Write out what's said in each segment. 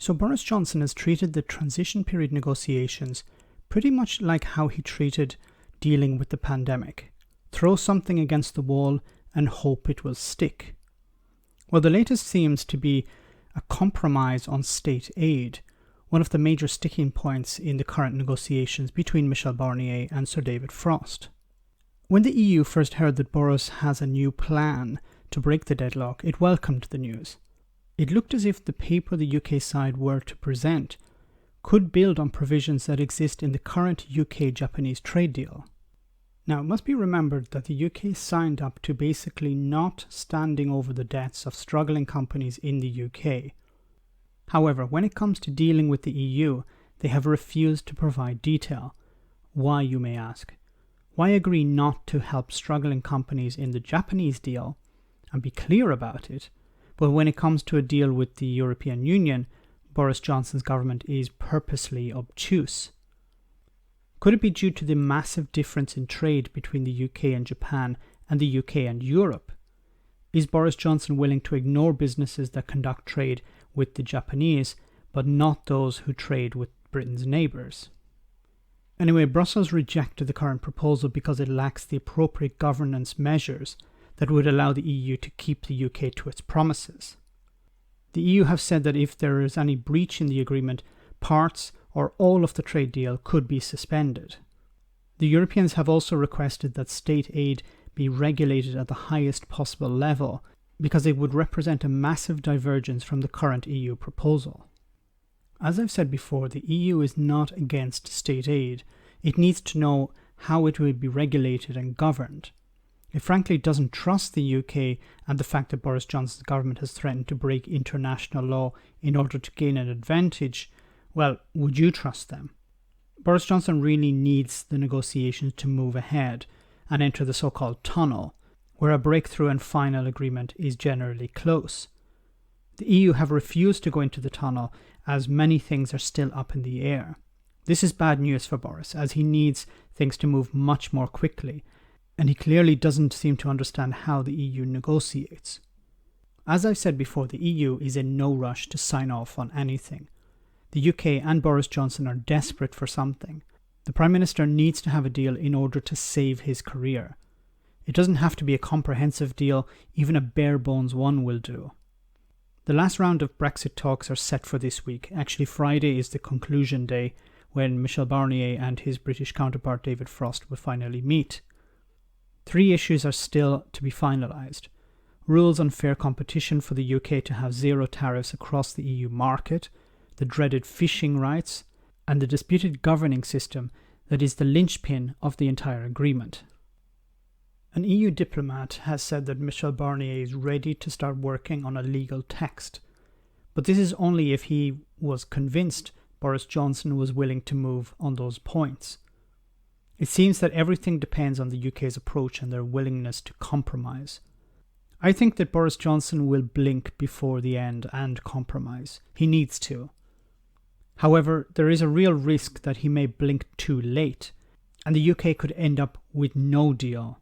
So Boris Johnson has treated the transition period negotiations pretty much like how he treated dealing with the pandemic. Throw something against the wall and hope it will stick. Well, the latest seems to be a compromise on state aid, one of the major sticking points in the current negotiations between Michel Barnier and Sir David Frost. When the EU first heard that Boris has a new plan to break the deadlock, it welcomed the news. It looked as if the paper the UK side were to present could build on provisions that exist in the current UK-Japanese trade deal. Now, it must be remembered that the UK signed up to basically not standing over the debts of struggling companies in the UK. However, when it comes to dealing with the EU, they have refused to provide detail. Why, you may ask? Why agree not to help struggling companies in the Japanese deal and be clear about it? But when it comes to a deal with the European Union, Boris Johnson's government is purposely obtuse. Could it be due to the massive difference in trade between the UK and Japan and the UK and Europe? Is Boris Johnson willing to ignore businesses that conduct trade with the Japanese, but not those who trade with Britain's neighbours? Anyway, Brussels rejected the current proposal because it lacks the appropriate governance measures that would allow the EU to keep the UK to its promises. The EU have said that if there is any breach in the agreement, parts or all of the trade deal could be suspended. The Europeans have also requested that state aid be regulated at the highest possible level because it would represent a massive divergence from the current EU proposal. As I've said before, the EU is not against state aid. It needs to know how it will be regulated and governed. It frankly doesn't trust the UK and the fact that Boris Johnson's government has threatened to break international law in order to gain an advantage. Well, would you trust them? Boris Johnson really needs the negotiations to move ahead and enter the so-called tunnel, where a breakthrough and final agreement is generally close. The EU have refused to go into the tunnel as many things are still up in the air. This is bad news for Boris, as he needs things to move much more quickly, and he clearly doesn't seem to understand how the EU negotiates. As I've said before, the EU is in no rush to sign off on anything. The UK and Boris Johnson are desperate for something. The Prime Minister needs to have a deal in order to save his career. It doesn't have to be a comprehensive deal, even a bare bones one will do. The last round of Brexit talks are set for this week. Actually, Friday is the conclusion day when Michel Barnier and his British counterpart David Frost will finally meet. 3 issues are still to be finalised. Rules on fair competition for the UK to have zero tariffs across the EU market, the dreaded fishing rights, and the disputed governing system that is the linchpin of the entire agreement. An EU diplomat has said that Michel Barnier is ready to start working on a legal text, but this is only if he was convinced Boris Johnson was willing to move on those points. It seems that everything depends on the UK's approach and their willingness to compromise. I think that Boris Johnson will blink before the end and compromise. He needs to. However, there is a real risk that he may blink too late, and the UK could end up with no deal,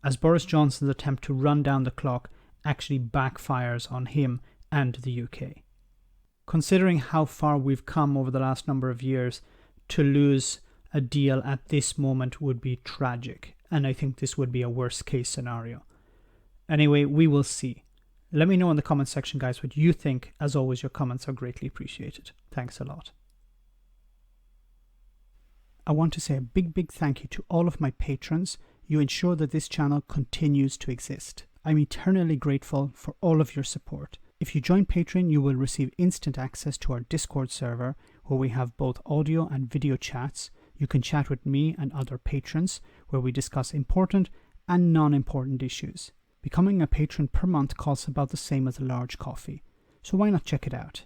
as Boris Johnson's attempt to run down the clock actually backfires on him and the UK. Considering how far we've come over the last number of years, to lose a deal at this moment would be tragic, and I think this would be a worst case scenario. Anyway, we will see. Let me know in the comment section, guys, what you think. As always, your comments are greatly appreciated. Thanks a lot. I want to say a big thank you to all of my patrons. You ensure that this channel continues to exist. I'm eternally grateful for all of your support. If you join Patreon, you will receive instant access to our Discord server, where we have both audio and video chats. You can chat with me and other patrons, where we discuss important and non-important issues. Becoming a patron per month costs about the same as a large coffee, so why not check it out?